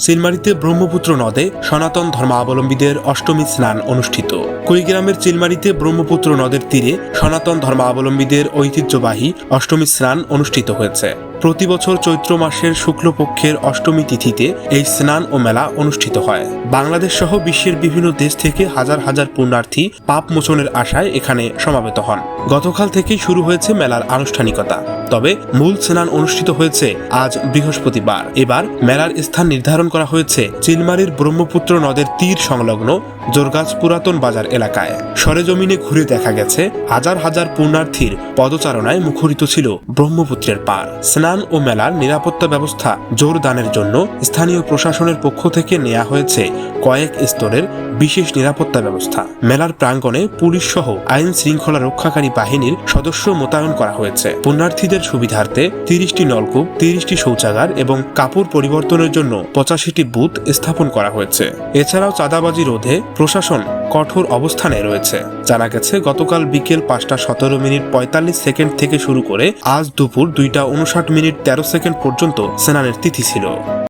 চিলমারীতে ব্রহ্মপুত্র নদে সনাতন ধর্মাবলম্বীদের অষ্টমী স্নান অনুষ্ঠিত। কুড়িগ্রামের চিলমারীতে ব্রহ্মপুত্র নদের তীরে সনাতন ধর্মাবলম্বীদের ঐতিহ্যবাহী অষ্টমী স্নান অনুষ্ঠিত হয়েছে। প্রতি বছর চৈত্র মাসের শুক্লপক্ষের অষ্টমী তিথিতে এই স্নান ও মেলা অনুষ্ঠিত হয়। বাংলাদেশ সহ বিশ্বের বিভিন্ন দেশ থেকে হাজার হাজার পুণ্যার্থী পাপ মোচনের আশায় এখানে সমাবেত হন। গতকাল থেকেই শুরু হয়েছে মেলার আনুষ্ঠানিকতা, তবে মূল স্নান অনুষ্ঠিত হয়েছে আজ বৃহস্পতিবার। এবার মেলার স্থান নির্ধারণ করা হয়েছে চিলমারীর ব্রহ্মপুত্র নদের তীর সংলগ্ন জোরগাছ পুরাতন বাজার এলাকায়। সরেজমিনে ঘুরে দেখা গেছে হাজার হাজার পুণ্যার্থীর পদচারণায় মুখরিত ছিল ব্রহ্মপুত্রের পার। স্নান ও মেলার নিরাপত্তা ব্যবস্থা জোরদারের জন্য স্থানীয় প্রশাসনের পক্ষ থেকে নেওয়া হয়েছে কয়েক স্তরের বিশেষ নিরাপত্তা ব্যবস্থা। মেলার প্রাঙ্গণে পুলিশ সহ আইন শৃঙ্খলা রক্ষাকারী বাহিনীর সদস্য মোতায়েন করা হয়েছে। পুণ্যার্থীদের সুবিধার্থে 30টি নলকূপ, 30টি শৌচাগার এবং কাপড় পরিবর্তনের জন্য 85টি বুথ স্থাপন করা হয়েছে। এছাড়াও চাঁদাবাজি রোধে প্রশাসন কঠোর অবস্থানে রয়েছে। জানা গেছে, গতকাল বিকেল 5টা 17 মিনিট 45 সেকেন্ড থেকে শুরু করে আজ দুপুর 2টা 59 মিনিট 13 সেকেন্ড পর্যন্ত স্নানের তিথি ছিল।